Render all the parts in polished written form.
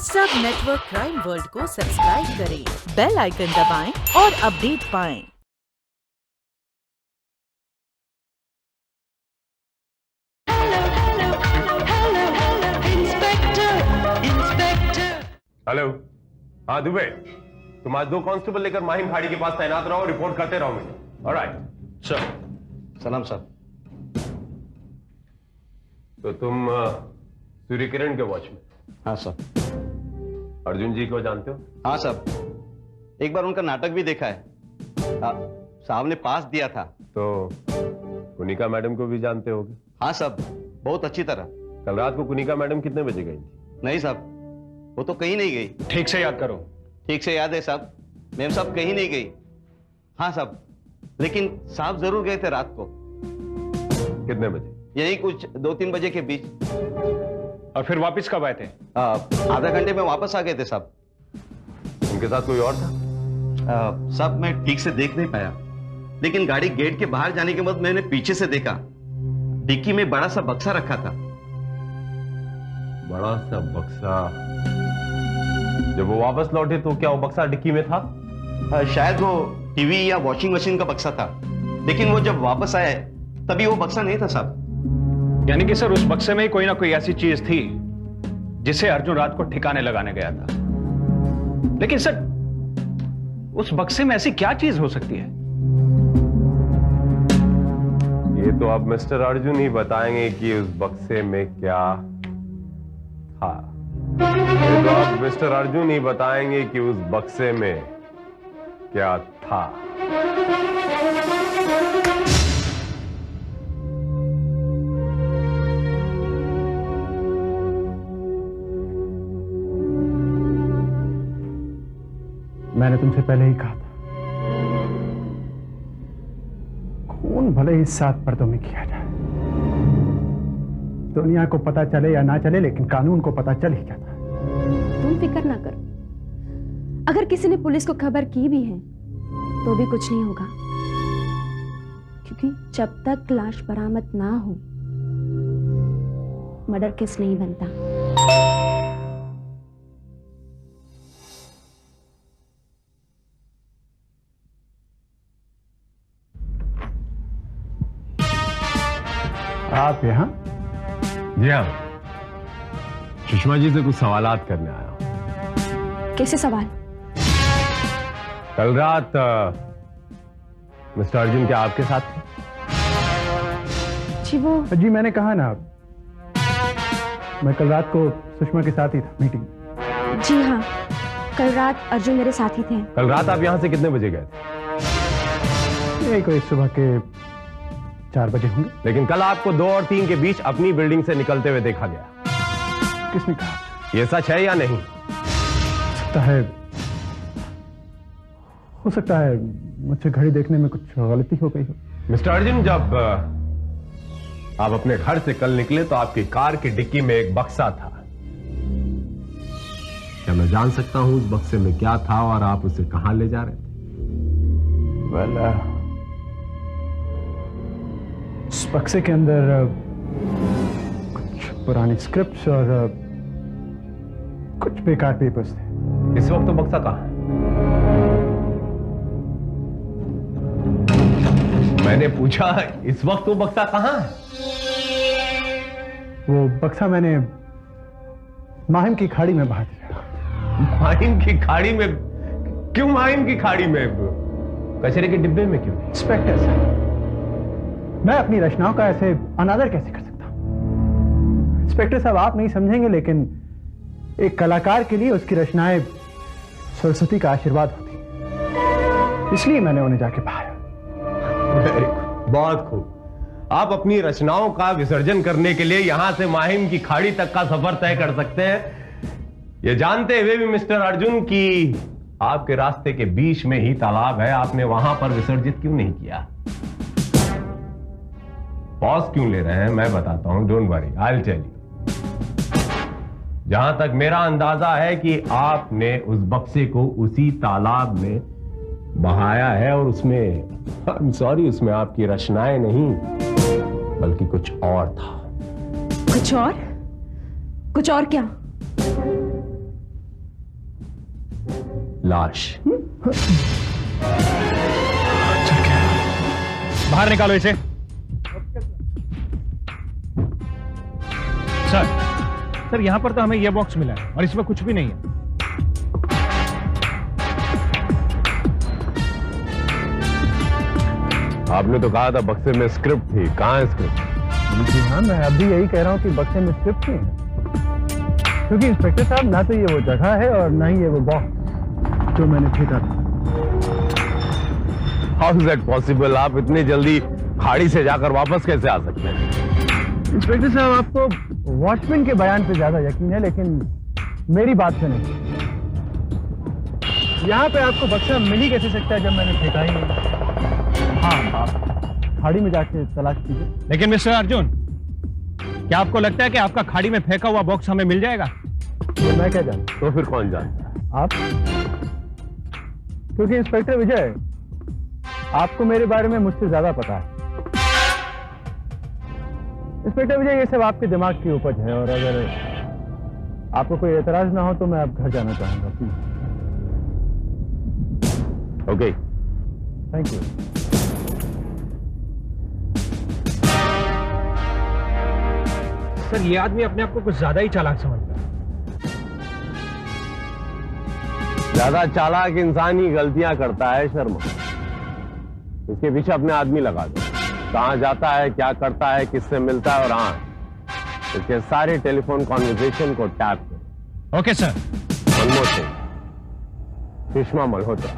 सब network crime world को subscribe करें, बेल आइकन दबाएं और अपडेट पाएं। हेलो, हाँ दुबे, तुम आज 2 कांस्टेबल लेकर माहिम खाड़ी के पास तैनात रहो, रिपोर्ट करते रहो मुझे। Alright sir. सलाम सर। तो तुम सूर्य किरण के वॉचमैन? हाँ सर। अर्जुन जी को जानते हो? हाँ सर, एक बार उनका नाटक भी देखा है। साहब ने पास दिया था। तो कुनिका मैडम को भी जानते होगे? हाँ साहब, बहुत अच्छी तरह। कल रात को कुनिका मैडम कितने बजे गई थी? नहीं साहब, वो तो कहीं नहीं गई। ठीक से याद करो। ठीक से याद है साहब, मैम साहब कहीं नहीं गई। हाँ साहब, लेकिन साहब जरूर गए थे रात को। कितने बजे? यही कुछ 2-3 बजे के बीच। और फिर वापस कब आए थे? आधा घंटे में वापस आ गए थे साहब। उनके साथ कोई और था? साहब मैं ठीक से देख नहीं पाया, लेकिन गाड़ी गेट के बाहर जाने के बाद मैंने पीछे से देखा, डिक्की में बड़ा सा बक्सा रखा था। बड़ा सा बक्सा? जब वो वापस लौटे तो क्या वो बक्सा डिक्की में था? शायद वो टीवी या वॉशिंग मशीन का बक्सा था, लेकिन वो जब वापस आए तभी वो बक्सा नहीं था साहब। यानी कि सर उस बक्से में ही कोई ना कोई ऐसी चीज थी जिसे अर्जुन रात को ठिकाने लगाने गया था। लेकिन सर उस बक्से में ऐसी क्या चीज हो सकती है? ये तो अब मिस्टर अर्जुन ही बताएंगे कि उस बक्से में क्या था। ये तो अब मिस्टर अर्जुन ही बताएंगे कि उस बक्से में क्या था। मैंने तुमसे पहले ही कहा था, खून भले ही 7 पर्दों में किया जाए, दुनिया को पता चले या ना चले, लेकिन कानून को पता चल ही जाता है। तुम फिक्र ना करो, अगर किसी ने पुलिस को खबर की भी है तो भी कुछ नहीं होगा, क्योंकि जब तक लाश बरामद ना हो मर्डर केस नहीं बनता। आप यहाँ? जी हाँ, सुषमा जी से कुछ सवालात करने आया हूं। कैसे सवाल? कल रात मिस्टर अर्जुन क्या आपके साथ थे? जी वो जी मैंने कहा ना, मैं कल रात को सुषमा के साथ ही था मीटिंग। जी हाँ, कल रात अर्जुन मेरे साथ ही थे। कल रात आप यहां से कितने बजे गए थे? यही कोई सुबह के 4 बजे होंगे। लेकिन कल आपको 2 और 3 के बीच अपनी बिल्डिंग से निकलते हुए देखा गया। किसने कहा? यह सच है या नहीं? हो सकता है मुझसे घड़ी देखने में कुछ गलती हो गई हो। मिस्टर अर्जुन, जब आप अपने घर से कल निकले तो आपकी कार की डिक्की में एक बक्सा था। क्या मैं जान सकता हूं उस बक्से में क्या था और आप उसे कहां ले जा रहे थे? इस बक्से के अंदर कुछ पुरानी स्क्रिप्ट्स और कुछ बेकार पेपर्स थे। इस वक्त तो बक्सा कहां है? मैंने पूछा इस वक्त वो बक्सा कहां है? वो बक्सा मैंने माहिम की खाड़ी में बहा दिया। माहिम की खाड़ी में? क्यों माहिम की खाड़ी में? कचरे के डिब्बे में क्यों? इंस्पेक्टर साहब, मैं अपनी रचनाओं का ऐसे अनादर कैसे कर सकता हूं? इंस्पेक्टर साहब, आप नहीं समझेंगे, लेकिन एक कलाकार के लिए उसकी रचनाएं सरस्वती का आशीर्वाद होती हैं, इसलिए मैंने उन्हें जाके बहाया। बहुत खूब। आप अपनी रचनाओं का विसर्जन करने के लिए यहां से माहिम की खाड़ी तक का सफर तय कर सकते हैं, ये जानते हुए भी मिस्टर अर्जुन की आपके रास्ते के बीच में ही तालाब है, आपने वहां पर विसर्जित क्यों नहीं किया? पॉज क्यों ले रहे हैं? मैं बताता हूं, don't worry, I will tell you. जहां तक मेरा अंदाजा है कि आपने उस बक्से को उसी तालाब में बहाया है और उसमें, आई एम सॉरी, उसमें आपकी रचनाएं नहीं बल्कि कुछ और था। कुछ और? कुछ और क्या? लाश। बाहर निकालो इसे। सर यहां पर तो हमें यह बॉक्स मिला है और इसमें कुछ भी नहीं है। आपने तो कहा था बक्से में स्क्रिप्ट थी, कहां है स्क्रिप्ट? जी हाँ, मैं अभी यही कह रहा हूँ कि बक्से में स्क्रिप्ट नहीं है, क्योंकि इंस्पेक्टर साहब ना तो ये वो जगह है और ना ही ये वो बॉक्स जो मैंने फेंका था। How is that possible? आप इतनी जल्दी खाड़ी से जाकर वापस कैसे आ सकते हैं? इंस्पेक्टर साहब, आपको वॉचमैन के बयान पे ज्यादा यकीन है, लेकिन मेरी बात से नहीं। यहाँ पे आपको बक्सा मिल ही कैसे सकता है जब मैंने फेंका ही नहीं? हाँ, आप खाड़ी में जाके तलाश कीजिए। लेकिन मिस्टर अर्जुन, क्या आपको लगता है कि आपका खाड़ी में फेंका हुआ बॉक्स हमें मिल जाएगा? तो मैं क्या जानता? तो फिर कौन जानता है? आप? क्योंकि इंस्पेक्टर विजय, आपको मेरे बारे में मुझसे ज्यादा पता है। इंस्पेक्टर विजय, ये सब आपके दिमाग की उपज है, और अगर आपको कोई एतराज ना हो तो मैं अब घर जाना चाहूंगा, please. Okay, thank you. Sir, ये आदमी अपने आप को कुछ ज्यादा ही चालाक समझता है। ज्यादा चालाक इंसान ही गलतियां करता है शर्मा। इसके पीछे अपने आदमी लगा दो, कहां जाता है, क्या करता है, किससे मिलता है, और हाँ, इसके सारे टेलीफोन कॉन्वर्सेशन को टैप करो। Okay sir. मनमोहन सिंह, सुषमा मल्होत्रा,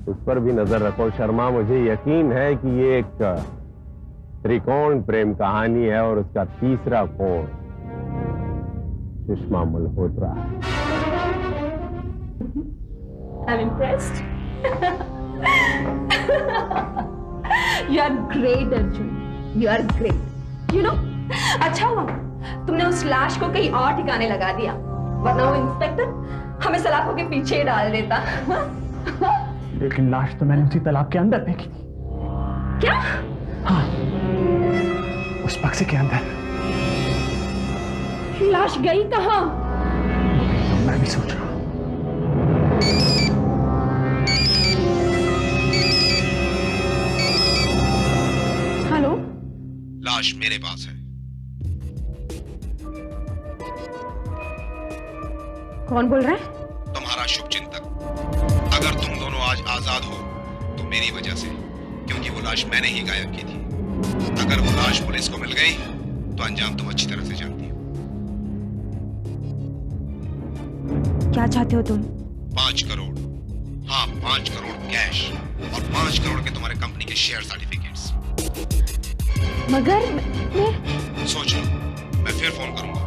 उस पर भी नजर रखो शर्मा। मुझे यकीन है कि ये एक त्रिकोण प्रेम कहानी है और उसका तीसरा कोण सुषमा मल्होत्रा है। I'm impressed. You are great, Arjun. You are great. You know, अच्छा हुआ तुमने उस लाश को कहीं और ठिकाने लगा दिया, वरना वो इंस्पेक्टर हमें सलाखों के पीछे ही डाल देता। लेकिन लाश तो मैंने उसी तालाब के अंदर फेंकी थी। क्या? हाँ, उस बक्से के अंदर। लाश गई कहाँ? तो मैं भी सोच रहा हूँ। हेलो, लाश मेरे पास है। कौन बोल रहा है? तुम्हारा शुभचिंतक। अगर तुम दोनों आज आजाद हो तो मेरी वजह से, क्योंकि वो लाश मैंने ही गायब की थी। अगर वो लाश पुलिस को मिल गई तो अंजाम तुम अच्छी तरह से जानती हो। क्या चाहते हो तुम? 5 करोड़, हाँ 5 करोड़ कैश और 5 करोड़ के तुम्हारे कंपनी के शेयर सर्टिफिकेट्स। मगर मैं सोच लो, मैं फिर फोन करूंगा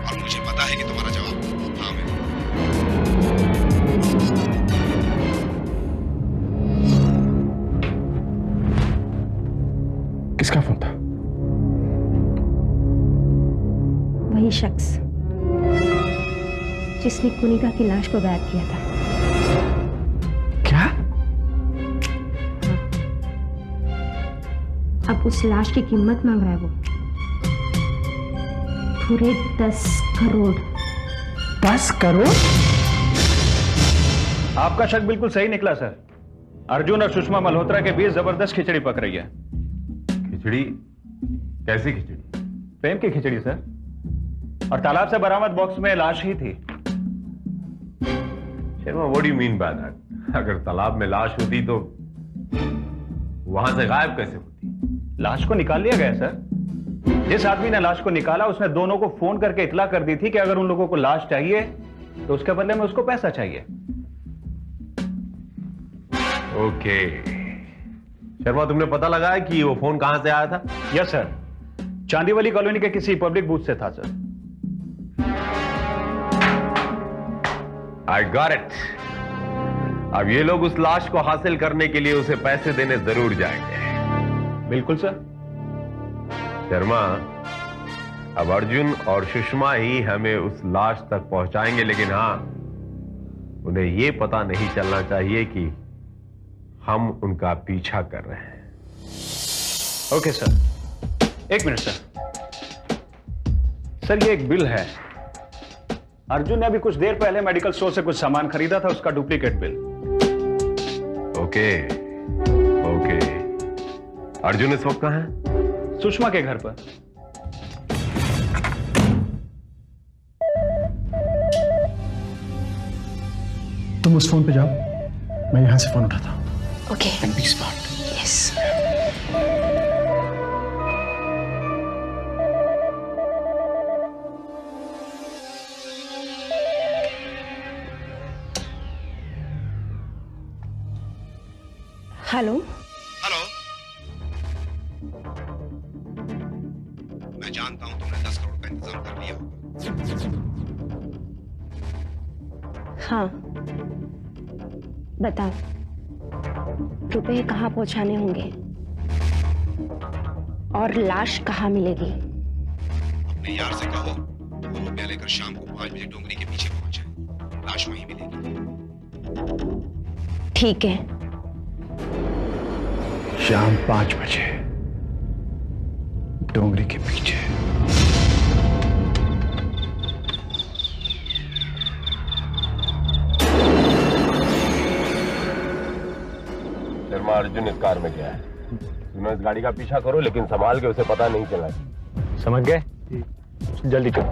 और मुझे पता है कि तुम्हारा जवाब हाँ में। किसका फोन था? वही शख्स जिसने कुनिका की लाश को गायब किया था। क्या? अब उस लाश की कीमत मांग रहा है वो, पूरे 10 करोड़। 10 करोड़? आपका शक बिल्कुल सही निकला सर। अर्जुन और सुषमा मल्होत्रा के बीच जबरदस्त खिचड़ी पक रही है। खिचड़ी? कैसी खिचड़ी? प्रेम की खिचड़ी सर। और तालाब से बरामद बॉक्स में लाश ही थी। Sharma, what do you mean by that? अगर तालाब में लाश होती तो वहां से गायब कैसे होती? लाश को निकाल लिया गया सर। जिस आदमी ने लाश को निकाला उसने दोनों को फोन करके इतला कर दी थी कि अगर उन लोगों को लाश चाहिए तो उसके बदले में उसको पैसा चाहिए। ओके। शर्मा, तुमने पता लगाया कि वो फोन कहां से आया था? यस सर, चांदीवली कॉलोनी के किसी पब्लिक बूथ से था सर। I got it. अब ये लोग उस लाश को हासिल करने के लिए उसे पैसे देने जरूर जाएंगे। बिल्कुल सर। शर्मा, अब अर्जुन और सुषमा ही हमें उस लाश तक पहुंचाएंगे, लेकिन हां, उन्हें यह पता नहीं चलना चाहिए कि हम उनका पीछा कर रहे हैं। Okay sir. एक मिनट सर। सर, ये एक बिल है। अर्जुन ने अभी कुछ देर पहले मेडिकल स्टोर से कुछ सामान खरीदा था, उसका duplicate bill. Okay okay. Arjun इस वक्त कहाँ है? सुषमा के घर पर। तुम उस फोन पे जाओ, मैं यहां से फोन उठाता हूं। Okay. And be smart. Yes. Hello. Hello. मैं जानता हूं तुमने 10 करोड़ का इंतजाम कर लिया होगा। हाँ, बताओ, रुपए कहाँ पहुंचाने होंगे और लाश कहाँ मिलेगी? अपने यार से कहो वो रुपया लेकर शाम को 5 बजे डोंगरी के पीछे पहुंच जाए। लाश वहीं मिलेगी। ठीक है। शाम 5 बजे डोंगरी के पीछे। शर्मा, अर्जुन इस कार में गया है। तुम इस गाड़ी का पीछा करो, लेकिन संभाल के, उसे पता नहीं चला। समझ गए? जल्दी करो।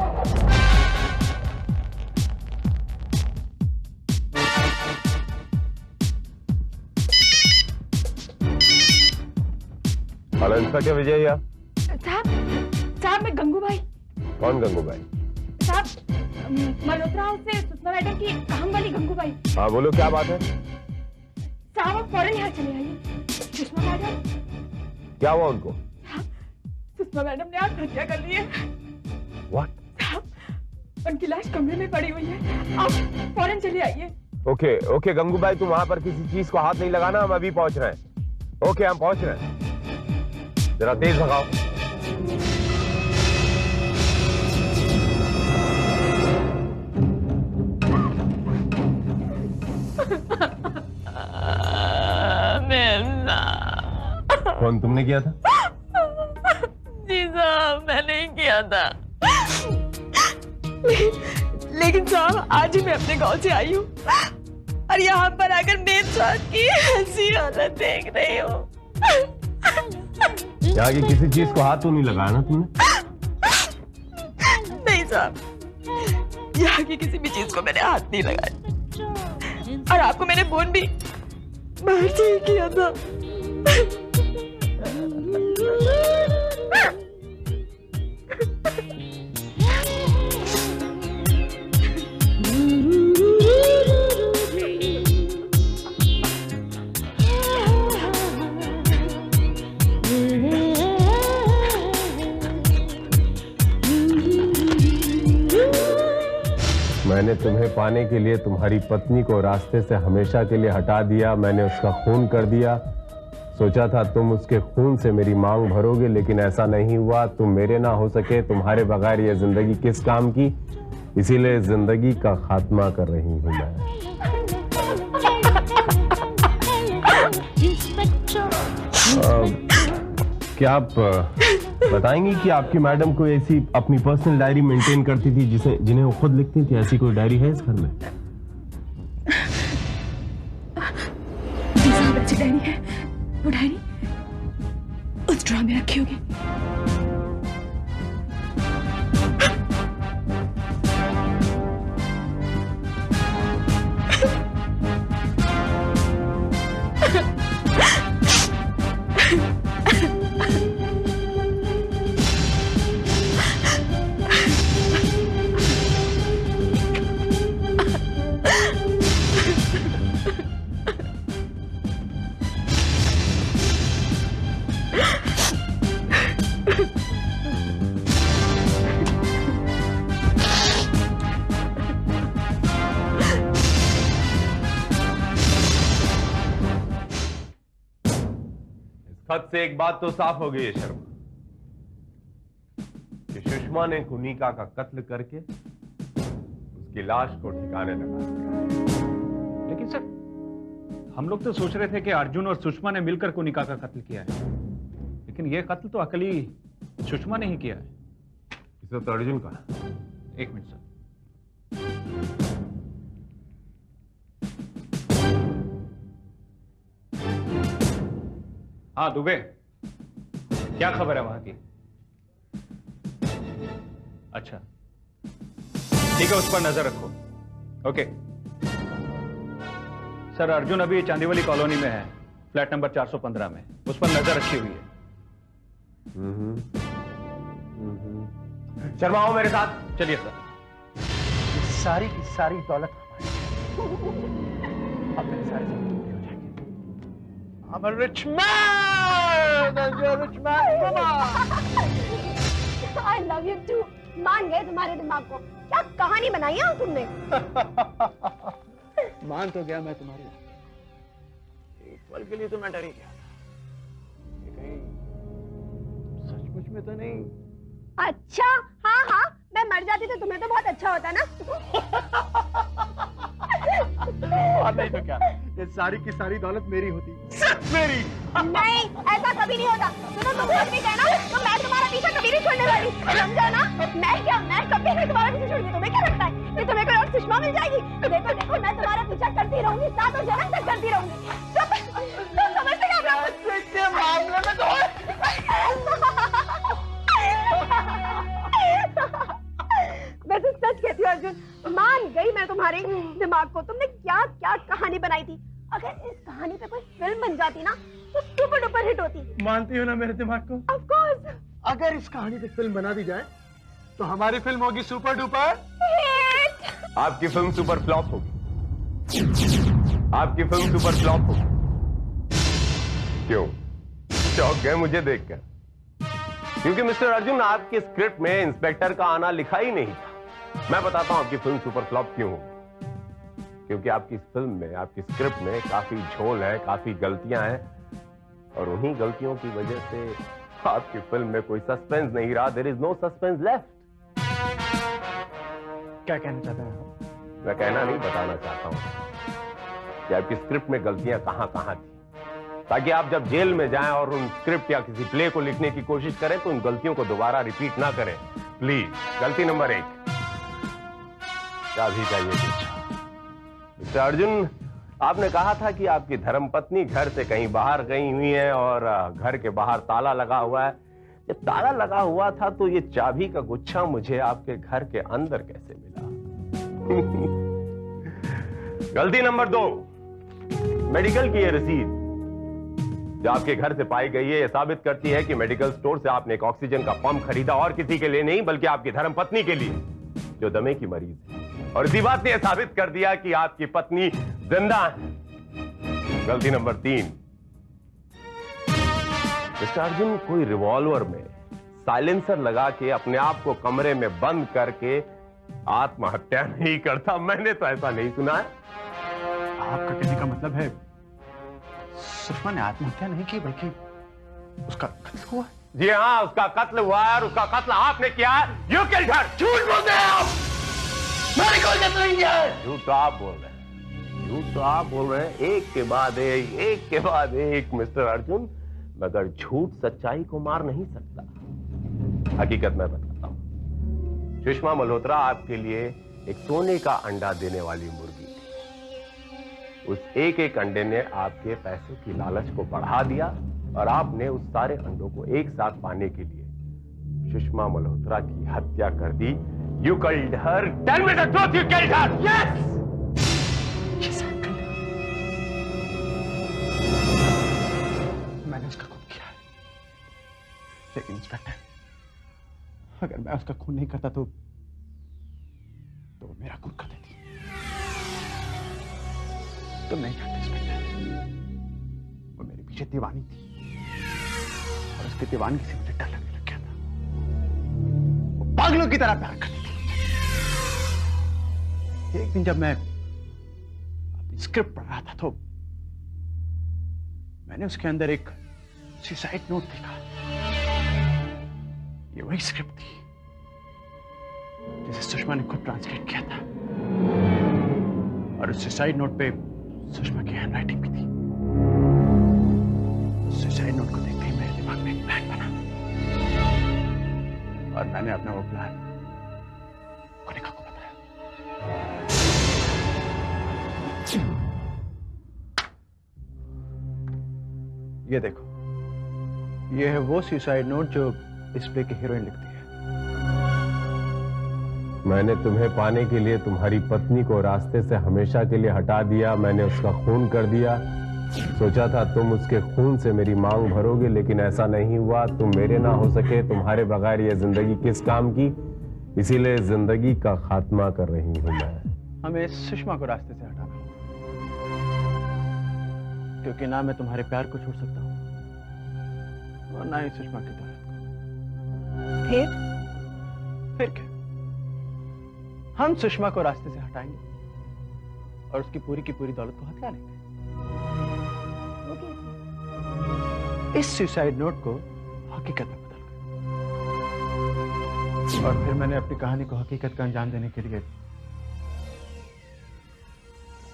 हेलो इंस्पेक्टर विजय। साहब मैं गंगूबाई। कौन गंगूबाई? साहब मल्होत्रा हाउस से सुषमा मैडम की काम वाली गंगूबाई। हाँ बोलो, क्या बात है? साहब आप फौरन यहाँ चले आइए। सुषमा मैडम। क्या हुआ उनको? सुषमा मैडम ने आत्महत्या कर ली है। What? साहब उनकी लाश कमरे में पड़ी हुई है, आप फौरन चले आइए। ओके ओके गंगूबाई, तुम वहां पर किसी चीज को हाथ नहीं लगाना, हम अभी पहुंच रहे हैं। ओके हम पहुंच रहे हैं, जरा तेज भगाओ। कौन, तुमने किया था? जी साहब मैंने ही किया था। लेकिन साहब आज ही मैं अपने गांव से आई हूँ और यहाँ पर आकर मेरे साथ की ऐसी हालत देख रही हूँ। यहाँ की किसी चीज को हाथ तो नहीं लगाया ना तुमने? नहीं साहब, यहाँ की किसी भी चीज को मैंने हाथ नहीं लगाया और आपको मैंने फोन भी बाहर से ही किया था। मैंने तुम्हें पाने के लिए तुम्हारी पत्नी को रास्ते से हमेशा के लिए हटा दिया। मैंने उसका खून कर दिया। सोचा था तुम उसके खून से मेरी मांग भरोगे, लेकिन ऐसा नहीं हुआ। तुम मेरे ना हो सके, तुम्हारे बगैर ये जिंदगी किस काम की। इसीलिए जिंदगी का खात्मा कर रही हूं मैं। क्या आप बताएंगी कि आपकी मैडम कोई ऐसी अपनी पर्सनल डायरी मेंटेन करती थी जिन्हें वो खुद लिखती थी? ऐसी कोई डायरी है इस घर में? अच्छी डायरी है। वो डायरी उस ड्रॉर में रखी होगी। खत से एक बात तो साफ हो गई है शर्मा, कि सुषमा ने कुनिका का कत्ल करके उसकी लाश को ठिकाने लगा दिया। लेकिन सर, हम लोग तो सोच रहे थे कि अर्जुन और सुषमा ने मिलकर कुनिका का कत्ल किया है, लेकिन यह कत्ल तो अकेली सुषमा ने ही किया है। इसे तो अर्जुन का। एक मिनट सर। हाँ दुबे, क्या खबर है वहां की? अच्छा ठीक है, उस पर नजर रखो। ओके सर, अर्जुन अभी चांदीवली कॉलोनी में है, फ्लैट नंबर 415 में। उस पर नजर रखी हुई है। शर्मा आओ मेरे साथ। चलिए सर। सारी की सारी दौलत हमारी अब मेरे सारे हो जाएंगे। I'm a rich man! I'm a rich man! I love you too. मान गए तुम्हारे दिमाग को। क्या कहानी बनाई है तुमने? मान तो गया मैं तुम्हारी। एक पल के लिए तो मैं डर ही गया। कहीं सचमुच में तो नहीं? अच्छा हाँ हाँ, मैं मर जाती तो तुम्हें तो बहुत अच्छा होता ना। और नहीं तो क्या, ये सारी की सारी दौलत मेरी होती, सिर्फ मेरी। नहीं, ऐसा कभी नहीं होता। सुनो, तुम कुछ भी कहना तो मैं तुम्हारा पीछा कभी नहीं छोड़ने वाली, समझा ना? मैं कभी नहीं तुम्हारा पीछा छोड़ूंगी। तुम्हें क्या लगता है कि तुम्हें कोई और सुषमा मिल जाएगी? देखो देखो, मैं तुम्हारा पीछा करती रहूंगी, सातों जन्म तक करती रहूंगी। तुम समझते क्या मामले में तो वैसे सच कहती हूँ अर्जुन, मान गई मैं तुम्हारे दिमाग को। तुमने क्या क्या कहानी बनाई थी। अगर इस कहानी पे कोई फिल्म बन जाती ना तो सुपर डुपर हिट होती। मानती हो ना मेरे दिमाग को? Of course. अगर इस कहानी पे फिल्म बना दी जाए तो हमारी फिल्म होगी सुपर डुपर हिट। आपकी फिल्म सुपर फ्लॉप होगी। आपकी फिल्म सुपर फ्लॉप होगी। क्यों चौंक गए मुझे देखकर? क्योंकि मिस्टर अर्जुन, आपके स्क्रिप्ट में इंस्पेक्टर का आना लिखा ही नहीं था। मैं बताता हूं आपकी फिल्म सुपर फ्लॉप क्यों होगी। क्योंकि आपकी फिल्म में, आपकी स्क्रिप्ट में काफी झोल है, काफी गलतियां हैं, और उन्हीं गलतियों की वजह से आपकी फिल्म में कोई सस्पेंस नहीं रहा। There is no suspense left. क्या कहना चाहते हैं? मैं कहना नहीं, बताना चाहता हूं कि आपकी स्क्रिप्ट में गलतियां कहां कहां थी, ताकि आप जब जेल में जाएं और उन स्क्रिप्ट या किसी प्ले को लिखने की कोशिश करें तो उन गलतियों को दोबारा रिपीट ना करें। प्लीज। गलती नंबर 1, चाबी चाहिए कुछ। मिस्टर अर्जुन, आपने कहा था कि आपकी धर्मपत्नी घर से कहीं बाहर गई हुई है और घर के बाहर ताला लगा हुआ है। जब ताला लगा हुआ था तो ये चाबी का गुच्छा मुझे आपके घर के अंदर कैसे मिला? गलती नंबर 2, मेडिकल की ये रसीद जो आपके घर से पाई गई है, यह साबित करती है कि मेडिकल स्टोर से आपने एक ऑक्सीजन का पंप खरीदा, और किसी के लिए नहीं बल्कि आपकी धर्मपत्नी के लिए, जो दमे की मरीज है। और इसी बात ने यह साबित कर दिया कि आपकी पत्नी जिंदा है। गलती नंबर 3, मिस्टर अर्जुन, कोई रिवॉल्वर में साइलेंसर लगा के अपने आप को कमरे में बंद करके आत्महत्या नहीं करता। मैंने तो ऐसा नहीं सुना है। आपका कहने का मतलब है सुषमा ने आत्महत्या नहीं की बल्कि उसका कत्ल हुआ? जी हाँ, उसका कत्ल हुआ है, और उसका कत्ल आपने किया है। यू किल्ड हर। झूठ बोलते हैं आप। मैंने कोई कत्ल नहीं किया है। झूठ तो आप बोल रहे हैं, झूठ तो आप बोल रहे हैं, एक के बाद एक मिस्टर अर्जुन, मगर झूठ सच्चाई को मार नहीं सकता। हकीकत मैं बताता हूं। सुषमा मल्होत्रा आपके लिए एक सोने का अंडा देने वाली मुर्गी थी। उस एक एक अंडे ने आपके पैसे की लालच को बढ़ा दिया, और आपने उस सारे अंडों को एक साथ पाने के लिए सुषमा मल्होत्रा की हत्या कर दी। You killed her. Tell me the truth, you killed her. Yes. मैंने उसका खून किया है, लेकिन इंस्पेक्टर, अगर मैं उसका खून नहीं करता तो वो मेरा खून कर देती। तुम नहीं जानते इंस्पेक्टर, वो मेरे पीछे दीवानी थी, और उसकी दीवानगी से मुझे डर लगने लग गया था। वो पागलों की तरह प्यार करती थी। एक दिन जब मैं अपनी स्क्रिप्ट पढ़ रहा था तो मैंने उसके अंदर एक सुसाइड नोट देखा। ये वही स्क्रिप्ट थी जिसे सुषमा ने खुद ट्रांसलेट किया था, और उस सुसाइड नोट पे सुषमा की हैंडराइटिंग भी थी। सुसाइड नोट को देखते ही मेरे दिमाग में एक प्लान बना, और मैंने अपना वो प्लान कनिका को बताया। ये देखो, ये है वो सुसाइड नोट जो इस प्ले की हीरोइन लिखती है। मैंने तुम्हें पाने के लिए तुम्हारी पत्नी को रास्ते से हमेशा के लिए हटा दिया। मैंने उसका खून कर दिया। सोचा था तुम उसके खून से मेरी मांग भरोगे, लेकिन ऐसा नहीं हुआ। तुम मेरे ना हो सके। तुम्हारे बगैर ये जिंदगी किस काम की? इसीलिए जिंदगी का खात्मा कर रही हूं मैं। हमें सुषमा को रास्ते से हटाना, क्योंकि ना मैं तुम्हारे प्यार को छोड़ सकता हूं और ना ही सुषमा की दौलत को। फिर क्या? हम सुषमा को रास्ते से हटाएंगे और उसकी पूरी की पूरी दौलत को हथिया लेंगे। इस सुसाइड नोट को हकीकत में बदल कर, और फिर मैंने अपनी कहानी को हकीकत का अंजाम देने के लिए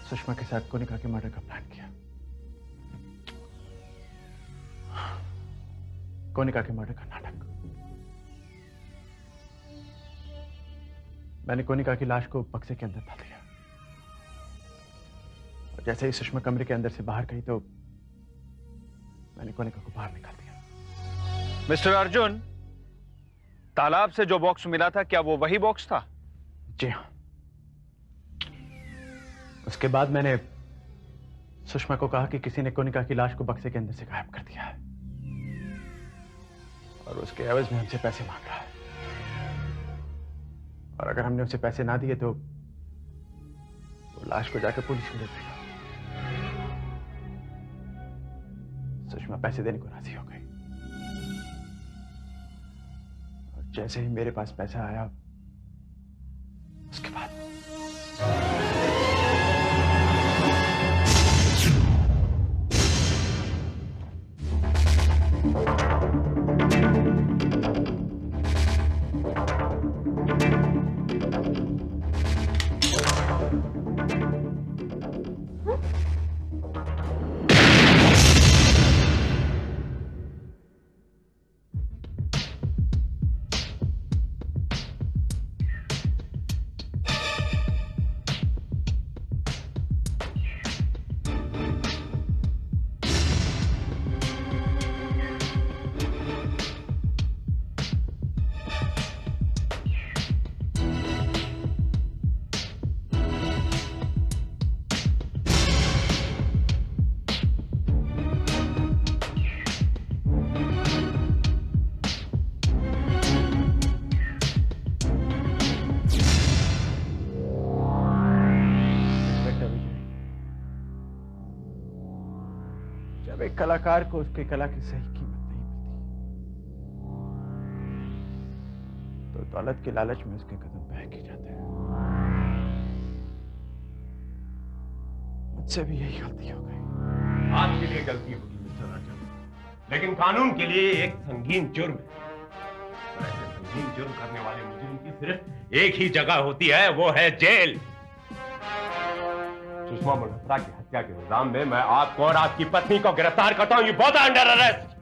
सुषमा के साथ कोनिका के मर्डर का प्लान किया। कोनिका के मर्डर का नाटक। मैंने कोनिका की लाश को बक्से के अंदर डाल दिया और जैसे ही सुषमा कमरे के अंदर से बाहर गई तो मैंने कोनिका को बाहर निकाल दिया। मिस्टर अर्जुन, तालाब से जो बॉक्स मिला था, क्या वो वही बॉक्स था? जी हाँ। उसके बाद मैंने सुषमा को कहा कि किसी ने कोनिका की लाश को बक्से के अंदर से गायब कर दिया है और उसके एवज में हमसे पैसे मांग रहा है, और अगर हमने उसे पैसे ना दिए तो लाश को जाकर पुलिस को दे देगा। सुषमा पैसे देने को राजी हो गई और जैसे ही मेरे पास पैसा आया उसके बाद एक कलाकार को उसकी कला की सही कीमत नहीं मिलती तो दौलत के लालच में उसके कदम बहक ही जाते हैं। मुझसे भी यही गलती हो गई। आपके लिए गलती होगी मिस्टर अर्जुन, लेकिन कानून के लिए एक संगीन जुर्म है। ऐसे संगीन जुर्म करने वाले मुजरिम की सिर्फ एक ही जगह होती है, वो है जेल। सुषमा मल्होत्रा की हत्या के इल्जाम में मैं आपको और आपकी पत्नी को गिरफ्तार करता हूं। You both are under arrest.